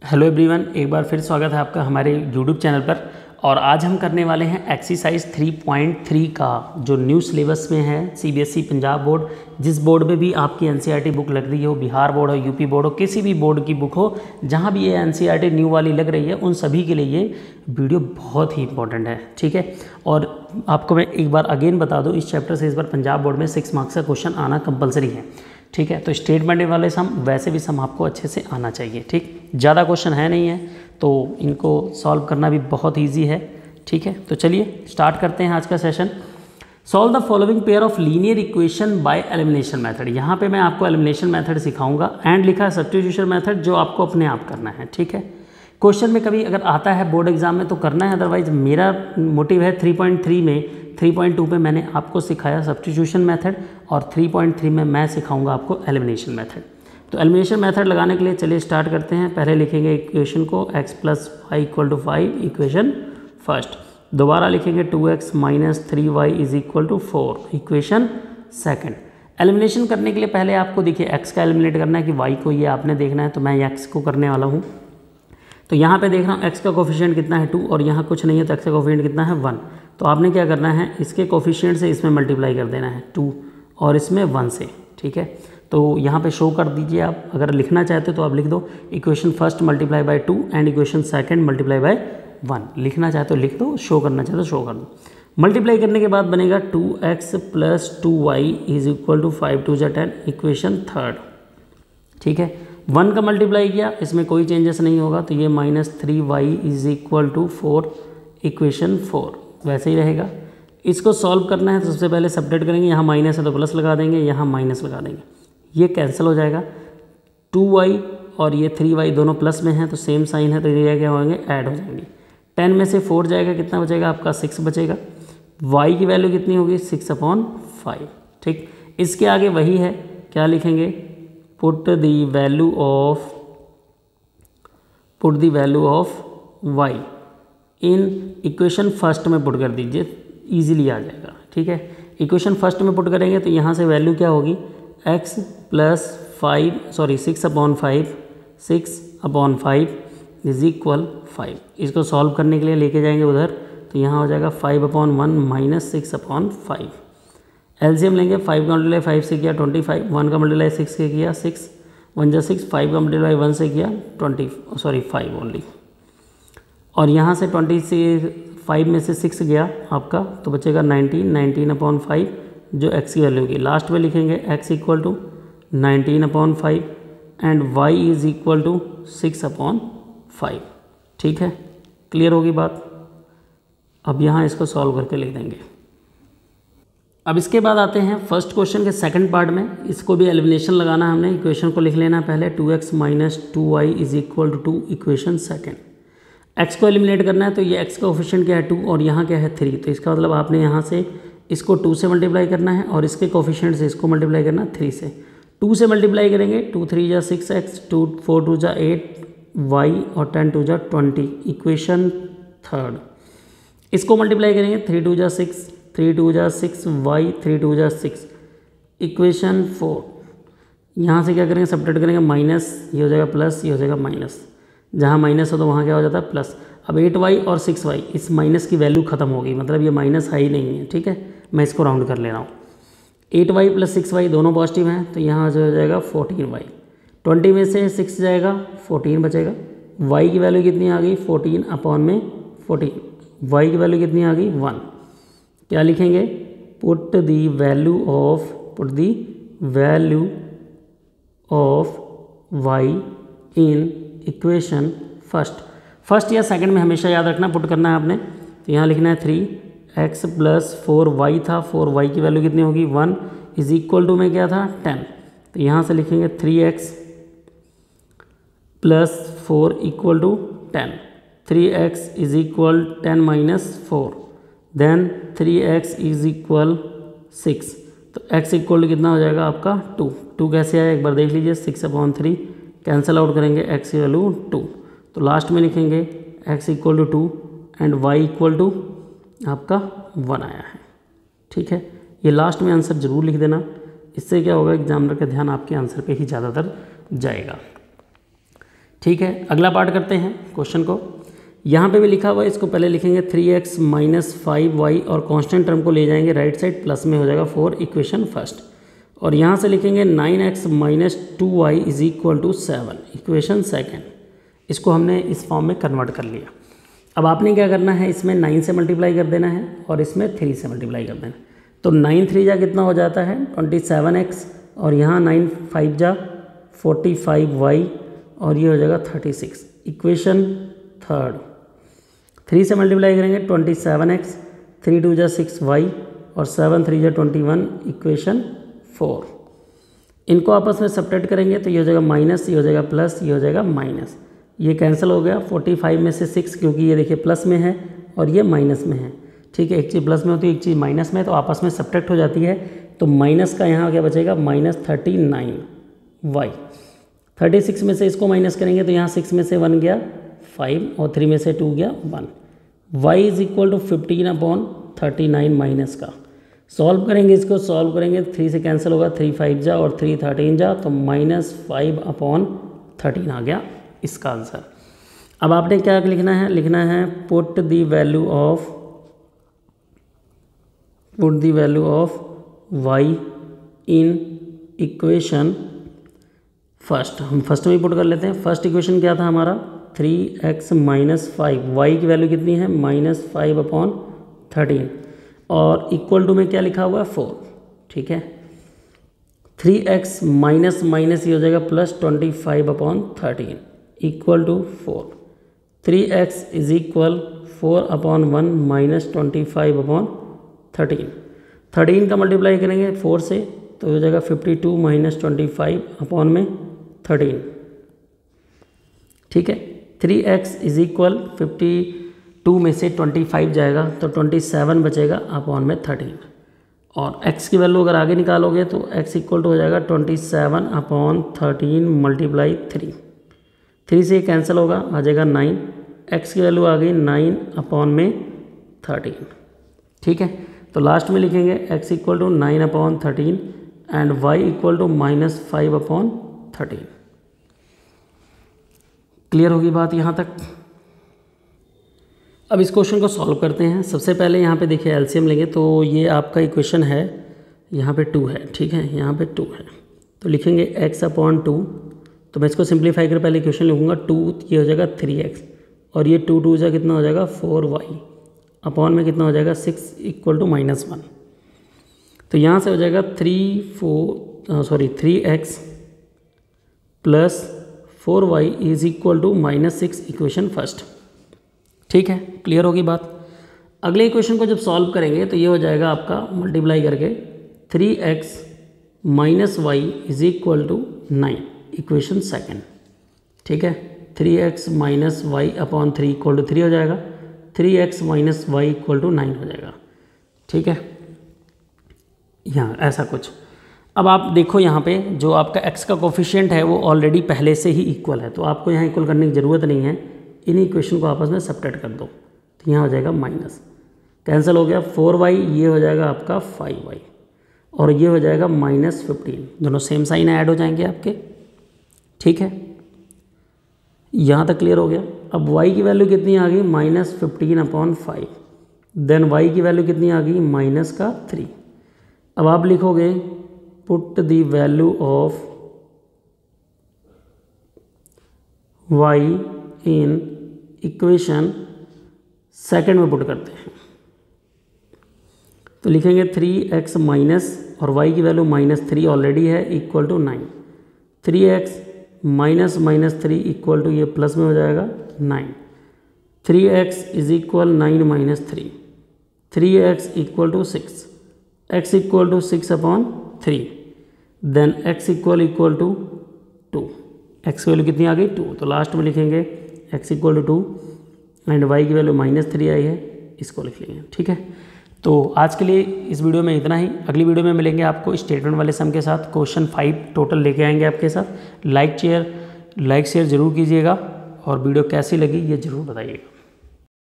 Hello everyone, एक बार फिर स्वागत है आपका हमारे यूट्यूब चैनल पर। और आज हम करने वाले हैं एक्सरसाइज 3.3 का जो न्यू सिलेबस में है सीबीएसई पंजाब बोर्ड। जिस बोर्ड में भी आपकी एनसीईआरटी बुक लग रही हो, बिहार बोर्ड हो, यूपी बोर्ड हो, किसी भी बोर्ड की बुक हो, जहां भी ये एनसीईआरटी न्यू वाली लग रही है, उन सभी के लिए ये वीडियो बहुत ही इंपॉर्टेंट है। ठीक है, और आपको मैं एक बार अगेन बता दूँ, इस चैप्टर से इस बार पंजाब बोर्ड में 6 मार्क्स का क्वेश्चन आना कंपलसरी है। ठीक है, तो स्टेटमेंट वाले सम, वैसे भी सम आपको अच्छे से आना चाहिए। ठीक, ज़्यादा क्वेश्चन है नहीं है तो इनको सॉल्व करना भी बहुत इजी है। ठीक है, तो चलिए स्टार्ट करते हैं आज का session. Solve the following pair of linear equation by elimination method. यहाँ पे मैं आपको एलिमिनेशन मेथड सिखाऊंगा। एंड लिखा है सब्स्टिट्यूशन मेथड, जो आपको अपने आप करना है। ठीक है, क्वेश्चन में कभी अगर आता है बोर्ड एग्जाम में तो करना है, अदरवाइज मेरा मोटिव है 3.3 में 3.2 पे मैंने आपको सिखाया सब्स्टिट्यूशन मेथड, और 3.3 में मैं सिखाऊंगा आपको एलिमिनेशन मेथड। तो एलिमिनेशन मेथड लगाने के लिए चलिए स्टार्ट करते हैं। पहले लिखेंगे इक्वेशन को x + y = 5, इक्वेशन फर्स्ट। दोबारा लिखेंगे 2x - 3y = 4, equation second. Elimination करने के लिए पहले आपको देखिए x का एलिमिनेट करना है कि y को ये आपने देखना है, तो मैं x को करने वाला हूँ। तो यहाँ पे देख रहा हूँ x का कोफिशिएंट कितना है 2, और यहाँ कुछ नहीं है तो x का कोफिशिएंट कितना है 1। तो आपने क्या करना है, इसके कोफिशिएंट से इसमें मल्टीप्लाई कर देना है 2 और इसमें 1 से। ठीक है, तो यहाँ पे शो कर दीजिए आप। अगर लिखना चाहते हो तो आप लिख दो equation first multiply by 2 and equation second multiply by 1। लिखना चाहते हो लिख दो, शो करना चाहते हो शो कर दो। मल्टीप्लाई करने के बाद बनेगा 2x + 2y = 5 × 2 = 10, इक्वेशन थर्ड। ठीक है, 1 का मल्टीप्लाई किया, इसमें कोई चेंजेस नहीं होगा, तो ये -3y = 4, इक्वेशन 4 वैसे ही रहेगा। इसको सॉल्व करना है तो सबसे पहले सब्ट्रैक्ट करेंगे, यहाँ माइनस है तो प्लस लगा देंगे, यहाँ माइनस लगा देंगे, ये कैंसिल हो जाएगा। 2y और ये 3y दोनों प्लस में हैं तो सेम साइन है, तो ये क्या होंगे, ऐड हो जाएंगे। 10 में से 4 जाएगा, कितना बचेगा आपका 6 बचेगा। y की वैल्यू कितनी होगी 6/5। ठीक, इसके आगे वही है, क्या लिखेंगे, put the value of y in equation first में पुट कर दीजिए, ईजिली आ जाएगा। ठीक है, इक्वेशन फर्स्ट में पुट करेंगे तो यहाँ से वैल्यू क्या होगी, x + 6/5 = 5। इसको सॉल्व करने के लिए लेके जाएंगे उधर, तो यहाँ हो जाएगा 5/1 - 6/5। एलसीएम लेंगे, 5 का मल्टीप्लाई 5 से किया 25, 1 का मल्टीप्लाई 6 से किया 6, 1 × 6, 5 का मल्टीप्लाई 1 से किया 5 ओनली। और यहाँ से 25 में से 6 गया आपका, तो बचेगा 19/5 जो x की वैल्यू होगी। लास्ट में लिखेंगे x = 19/5 एंड y = 6/5। ठीक है, क्लियर होगी बात। अब यहाँ इसको सॉल्व करके लिख देंगे। अब इसके बाद आते हैं फर्स्ट क्वेश्चन के सेकंड पार्ट में। इसको भी एलिमिनेशन लगाना है हमने। इक्वेशन को लिख लेना है पहले, 2x - 2y = 2, equation second. x को एलिमिनेट करना है, तो ये x का कोफिशिएंट क्या है 2 और यहाँ क्या है 3, तो इसका मतलब आपने यहाँ से इसको 2 से मल्टीप्लाई करना है और इसके कोफिशिएंट से इसको मल्टीप्लाई करना है 3 से। 2 से मल्टीप्लाई करेंगे, 2 × 3 = 6x, 2 × 4 = 2 = 8y और 10 × 2 = 20, इक्वेशन थर्ड। इसको मल्टीप्लाई करेंगे, 3 × 2 = 6, 3 × 2 = 6y, 3 × 2 = 6, इक्वेशन 4। यहाँ से क्या करेंगे, सब्ट्रैक्ट करेंगे, माइनस, ये हो जाएगा प्लस, ये हो जाएगा माइनस। जहाँ माइनस हो तो वहाँ क्या हो जाता है प्लस। अब 8y और 6y, इस माइनस की वैल्यू खत्म हो गई, मतलब ये माइनस है ही नहीं है। ठीक है, मैं इसको राउंड कर ले रहा हूँ। 8y + 6y दोनों पॉजिटिव हैं, तो यहाँ हो जाएगा 14y। 20 में से 6 जाएगा, 14 बचेगा। y की वैल्यू कितनी आ गई, 14/14। y की वैल्यू कितनी आ गई 1। क्या लिखेंगे, put the value of y in equation first या सेकंड में हमेशा याद रखना, पुट करना है आपने। तो यहाँ लिखना है 3x + 4y था, 4y की वैल्यू कितनी होगी 1 = में क्या था 10। तो यहाँ से लिखेंगे 3x + 4 = 10, 3x = 10 - 4, देन 3x = 6। तो x = कितना हो जाएगा आपका 2 कैसे आया एक बार देख लीजिए, 6/3 कैंसिल आउट करेंगे, x की वैल्यू 2, तो लास्ट में लिखेंगे x = 2 एंड y = आपका 1 आया है। ठीक है, ये लास्ट में आंसर ज़रूर लिख देना, इससे क्या होगा एग्जामिनर का ध्यान आपके आंसर पे ही ज़्यादातर जाएगा। ठीक है, अगला पार्ट करते हैं क्वेश्चन को। यहाँ पे भी लिखा हुआ है, इसको पहले लिखेंगे 3x माइनस 5y और कांस्टेंट टर्म को ले जाएंगे राइट साइड, प्लस में हो जाएगा 4 इक्वेशन फर्स्ट। और यहाँ से लिखेंगे 9x minus 2y is equal to 7 equation second. इसको हमने इस फॉर्म में कन्वर्ट कर लिया। अब आपने क्या करना है, इसमें 9 से मल्टीप्लाई कर देना है और इसमें 3 से मल्टीप्लाई कर देना है। तो 9 3 जा कितना हो जाता है 27x और यहाँ 9 5 जा 45y और ये हो जाएगा 36 इक्वेशन थर्ड। 3 से मल्टीप्लाई करेंगे 27x, 3 2 जा 6y और 7 3 जा 21 इक्वेशन 4। इनको आपस में सब्ट्रैक्ट करेंगे तो ये हो जाएगा माइनस, ये हो जाएगा प्लस, ये हो जाएगा माइनस, ये कैंसिल हो गया। 45 में से 6, क्योंकि ये देखिए प्लस में है और ये माइनस में है, ठीक है, एक चीज़ प्लस में होती है एक चीज़ माइनस में, तो आपस में सब्ट्रैक्ट हो जाती है। तो माइनस का यहाँ क्या बचेगा माइनस 39y। 36 में से इसको माइनस करेंगे तो यहाँ 6 में से 1 गया 5 और 3 में से 2 गया 1। y is equal to 15/39 minus का। सॉल्व करेंगे, इसको सॉल्व करेंगे 3 से कैंसिल होगा, 3 5 जा और 3 13 जा, तो -5/13 आ गया इसका आंसर। अब आपने क्या लिखना है put the value of y in equation first. हम फर्स्ट में ही पुट कर लेते हैं। फर्स्ट इक्वेशन क्या था हमारा 3x माइनस 5, y की वैल्यू कितनी है -5/13 और इक्वल टू में क्या लिखा हुआ है 4, ठीक है। 3x माइनस माइनस ये हो जाएगा plus 25/13 equal to 4। 3x is equal 4/1 minus 25/13। 13 का मल्टीप्लाई करेंगे 4 से तो हो जाएगा 52 माइनस 25/13, ठीक है। 3x इज इक्वल 52 में से 25 जाएगा तो 27 बचेगा अपॉन 13 और x की वैल्यू अगर आगे निकालोगे तो x इक्वल टू हो जाएगा 27/13 मल्टीप्लाई 3 से कैंसिल होगा, आ जाएगा 9। x की वैल्यू आ गई 9/13, ठीक है। तो लास्ट में लिखेंगे x equal to 9/13 and y equal to -5/13। Clear होगी बात यहाँ तक। अब इस क्वेश्चन को सॉल्व करते हैं। सबसे पहले यहाँ पे देखिए एलसीएम लेंगे तो ये आपका इक्वेशन है, यहाँ पे 2 है, ठीक है, यहाँ पे 2 है तो लिखेंगे x/2। तो मैं इसको सिंप्लीफाई कर पहले इक्वेशन लिखूँगा 2, ये हो जाएगा 3x और ये 2 2 जा कितना हो जाएगा 4y अपॉन में कितना हो जाएगा 6 इक्वल टू -1। तो यहाँ से हो जाएगा 3x plus 4y is equal to -6 equation first, ठीक है। क्लियर होगी बात। अगले इक्वेशन को जब सॉल्व करेंगे तो ये हो जाएगा आपका मल्टीप्लाई करके 3x minus y is equal to 9 equation second, ठीक है। 3x minus y upon 3 equal to 3 हो जाएगा, 3x minus y equal to 9 हो जाएगा, ठीक है। यहाँ ऐसा कुछ। अब आप देखो यहाँ पे जो आपका x का कोफिशिएंट है वो ऑलरेडी पहले से ही इक्वल है, तो आपको यहाँ इक्वल करने की ज़रूरत नहीं है। इन इक्वेशन को आपस में सब्ट्रैक्ट कर दो तो यहाँ हो जाएगा माइनस, कैंसिल हो गया 4y, ये हो जाएगा आपका 5y और ये हो जाएगा -15, दोनों सेम साइन ऐड हो जाएंगे आपके, ठीक है। यहाँ तक क्लियर हो गया। अब y की वैल्यू कितनी आ गई -15/5, देन y की वैल्यू कितनी आ गई -3। अब आप लिखोगे put the value of y in equation second में पुट करते हैं तो लिखेंगे 3x माइनस और y की वैल्यू -3 ऑलरेडी है equal to 9। 3x minus -3 equal to ये प्लस में हो जाएगा 9। 3x is equal 9 - 3, 3x equal to 6, x equal to 6/3, then x equal to 2। x की वैल्यू कितनी आ गई 2, तो लास्ट में लिखेंगे x equal to 2 and y की वैल्यू -3 आई है, इसको लिख लेंगे, ठीक है। तो आज के लिए इस वीडियो में इतना ही। अगली वीडियो में मिलेंगे आपको स्टेटमेंट वाले सम के साथ। क्वेश्चन 5 टोटल लेके आएंगे आपके साथ। लाइक शेयर ज़रूर कीजिएगा और वीडियो कैसी लगी ये ज़रूर बताइएगा।